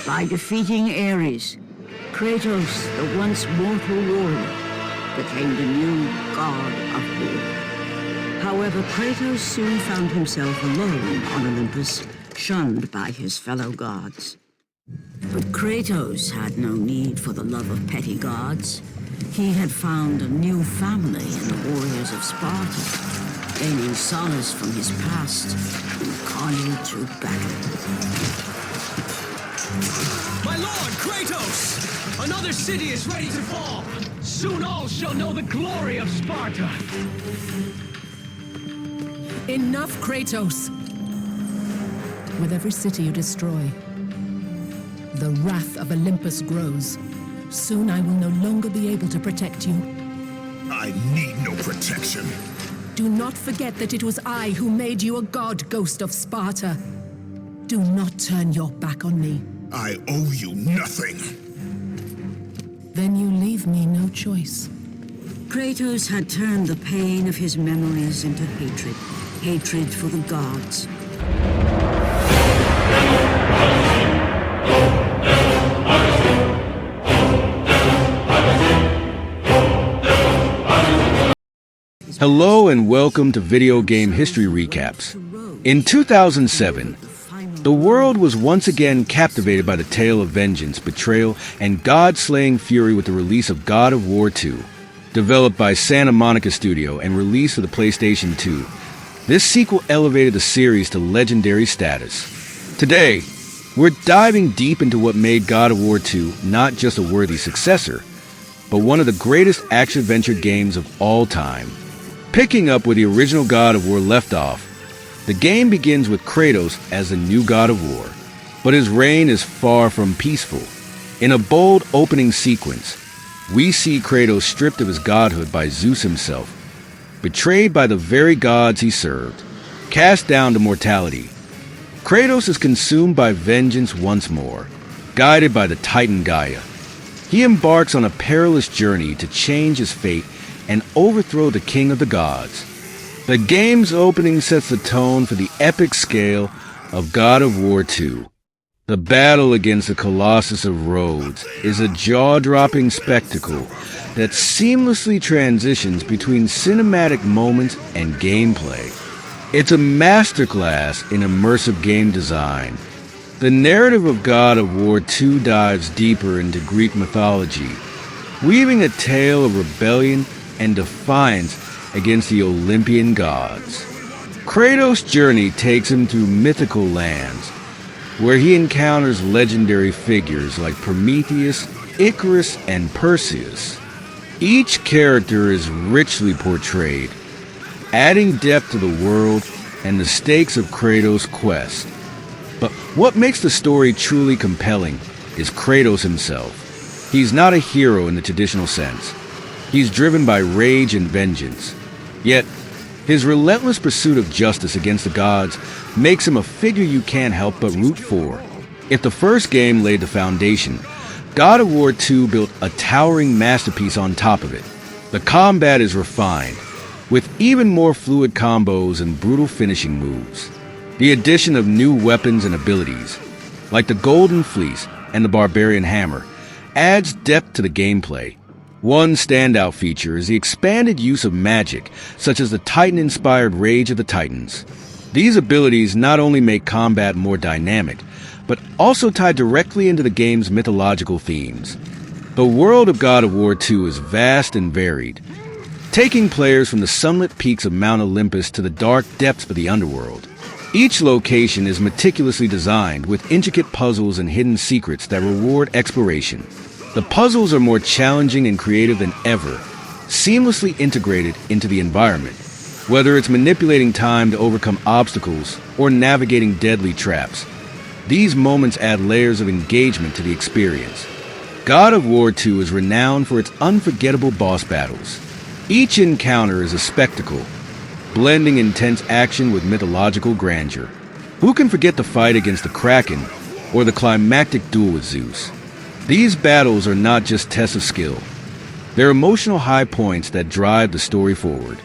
By defeating Ares, Kratos, the once mortal warrior, became the new god of war. However, Kratos soon found himself alone on Olympus, shunned by his fellow gods. But Kratos had no need for the love of petty gods. He had found a new family in the warriors of Sparta, gaining solace from his past and carnage through battle. My lord, Kratos! Another city is ready to fall! Soon all shall know the glory of Sparta! Enough, Kratos! With every city you destroy, the wrath of Olympus grows. Soon I will no longer be able to protect you. I need no protection. Do not forget that it was I who made you a god, Ghost of Sparta. Do not turn your back on me. I owe you nothing. Then you leave me no choice. Kratos had turned the pain of his memories into hatred. Hatred for the gods. Hello and welcome to Video Game History Recaps. In 2007, the world was once again captivated by the tale of vengeance, betrayal, and god-slaying fury with the release of God of War 2. Developed by Santa Monica Studio and released for the PlayStation 2, this sequel elevated the series to legendary status. Today, we're diving deep into what made God of War 2 not just a worthy successor, but one of the greatest action-adventure games of all time. Picking up where the original God of War left off, the game begins with Kratos as the new God of War, but his reign is far from peaceful. In a bold opening sequence, we see Kratos stripped of his godhood by Zeus himself, betrayed by the very gods he served, cast down to mortality. Kratos is consumed by vengeance once more, guided by the Titan Gaia. He embarks on a perilous journey to change his fate and overthrow the king of the gods. The game's opening sets the tone for the epic scale of God of War 2. The battle against the Colossus of Rhodes is a jaw-dropping spectacle that seamlessly transitions between cinematic moments and gameplay. It's a masterclass in immersive game design. The narrative of God of War 2 dives deeper into Greek mythology, weaving a tale of rebellion and defiance against the Olympian gods. Kratos' journey takes him through mythical lands, where he encounters legendary figures like Prometheus, Icarus, and Perseus. Each character is richly portrayed, adding depth to the world and the stakes of Kratos' quest. But what makes the story truly compelling is Kratos himself. He's not a hero in the traditional sense. He's driven by rage and vengeance. Yet, his relentless pursuit of justice against the gods makes him a figure you can't help but root for. If the first game laid the foundation, God of War 2 built a towering masterpiece on top of it. The combat is refined, with even more fluid combos and brutal finishing moves. The addition of new weapons and abilities, like the Golden Fleece and the Barbarian Hammer, adds depth to the gameplay. One standout feature is the expanded use of magic, such as the Titan-inspired Rage of the Titans. These abilities not only make combat more dynamic, but also tie directly into the game's mythological themes. The world of God of War 2 is vast and varied, taking players from the sunlit peaks of Mount Olympus to the dark depths of the underworld. Each location is meticulously designed with intricate puzzles and hidden secrets that reward exploration. The puzzles are more challenging and creative than ever, seamlessly integrated into the environment. Whether it's manipulating time to overcome obstacles or navigating deadly traps, these moments add layers of engagement to the experience. God of War 2 is renowned for its unforgettable boss battles. Each encounter is a spectacle, blending intense action with mythological grandeur. Who can forget the fight against the Kraken or the climactic duel with Zeus? These battles are not just tests of skill. They're emotional high points that drive the story forward.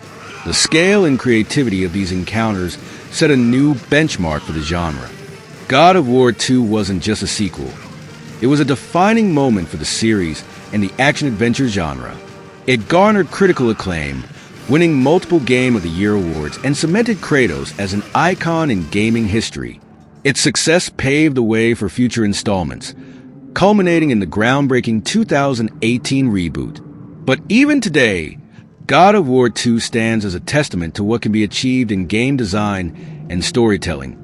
The scale and creativity of these encounters set a new benchmark for the genre. God of War 2 wasn't just a sequel. It was a defining moment for the series and the action-adventure genre. It garnered critical acclaim, winning multiple Game of the Year awards and cemented Kratos as an icon in gaming history. Its success paved the way for future installments, culminating in the groundbreaking 2018 reboot. But even today, God of War 2 stands as a testament to what can be achieved in game design and storytelling.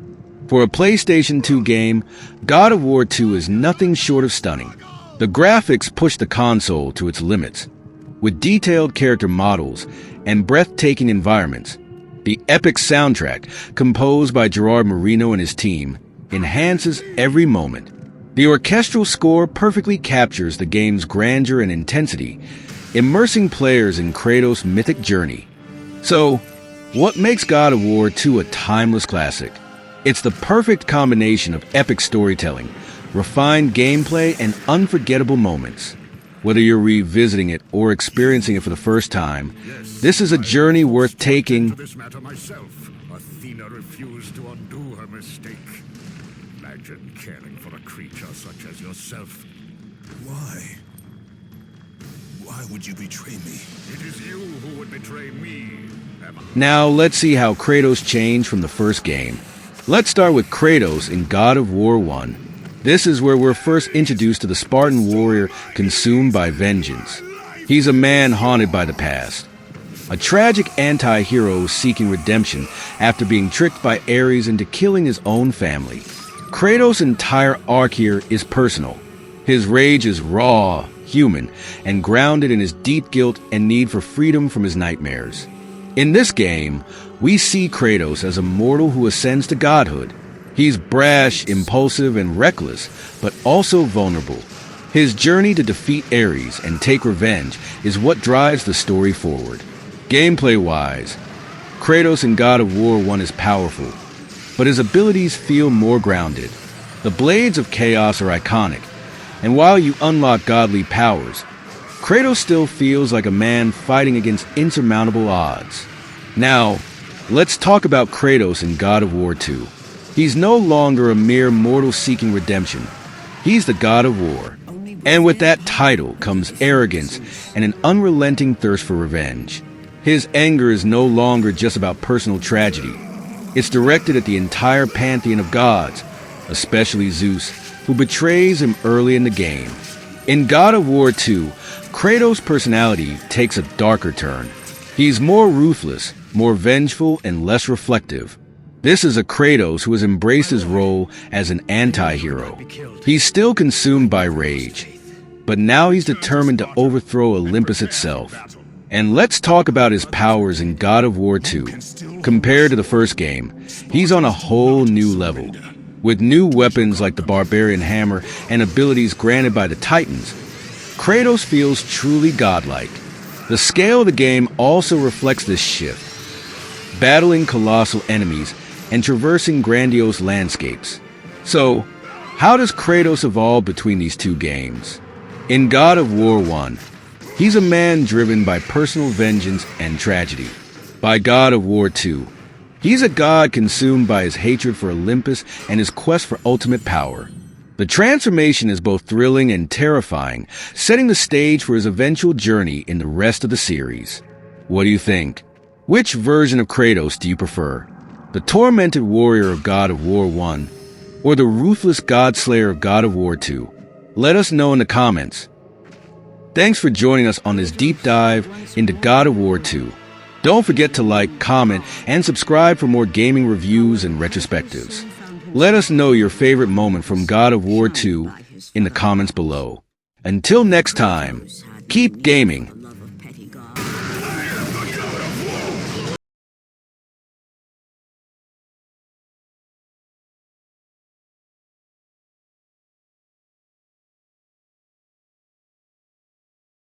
For a PlayStation 2 game, God of War 2 is nothing short of stunning. The graphics push the console to its limits. With detailed character models and breathtaking environments, the epic soundtrack, composed by Gerard Marino and his team, enhances every moment. The orchestral score perfectly captures the game's grandeur and intensity, immersing players in Kratos' mythic journey. So, what makes God of War 2 a timeless classic? It's the perfect combination of epic storytelling, refined gameplay, and unforgettable moments. Whether you're revisiting it or experiencing it for the first time, this is a journey worth taking. For this matter myself, Athena refused to undo her mistake. Imagine caring for a creature such as yourself. Why? Why would you betray me? It is you who would betray me. Now, let's see how Kratos changed from the first game. Let's start with Kratos in God of War 1. This is where we're first introduced to the Spartan warrior consumed by vengeance. He's a man haunted by the past, a tragic anti-hero seeking redemption after being tricked by Ares into killing his own family. Kratos' entire arc here is personal. His rage is raw, human, and grounded in his deep guilt and need for freedom from his nightmares. In this game, we see Kratos as a mortal who ascends to godhood. He's brash, impulsive, and reckless, but also vulnerable. His journey to defeat Ares and take revenge is what drives the story forward. Gameplay-wise, Kratos in God of War 1 is powerful, but his abilities feel more grounded. The Blades of Chaos are iconic, and while you unlock godly powers, Kratos still feels like a man fighting against insurmountable odds. Now, let's talk about Kratos in God of War 2. He's no longer a mere mortal seeking redemption. He's the God of War. And with that title comes arrogance and an unrelenting thirst for revenge. His anger is no longer just about personal tragedy. It's directed at the entire pantheon of gods, especially Zeus, who betrays him early in the game. In God of War 2, Kratos' personality takes a darker turn. He's more ruthless, more vengeful, and less reflective. This is a Kratos who has embraced his role as an anti-hero. He's still consumed by rage, but now he's determined to overthrow Olympus itself. And let's talk about his powers in God of War 2. Compared to the first game, he's on a whole new level. With new weapons like the Barbarian Hammer and abilities granted by the Titans, Kratos feels truly godlike. The scale of the game also reflects this shift, battling colossal enemies and traversing grandiose landscapes. So, how does Kratos evolve between these two games? In God of War 1, he's a man driven by personal vengeance and tragedy. By God of War 2, he's a god consumed by his hatred for Olympus and his quest for ultimate power. The transformation is both thrilling and terrifying, setting the stage for his eventual journey in the rest of the series. What do you think? Which version of Kratos do you prefer? The tormented warrior of God of War 1, or the ruthless god-slayer of God of War 2? Let us know in the comments. Thanks for joining us on this deep dive into God of War 2. Don't forget to like, comment, and subscribe for more gaming reviews and retrospectives. Let us know your favorite moment from God of War 2 in the comments below. Until next time, keep gaming.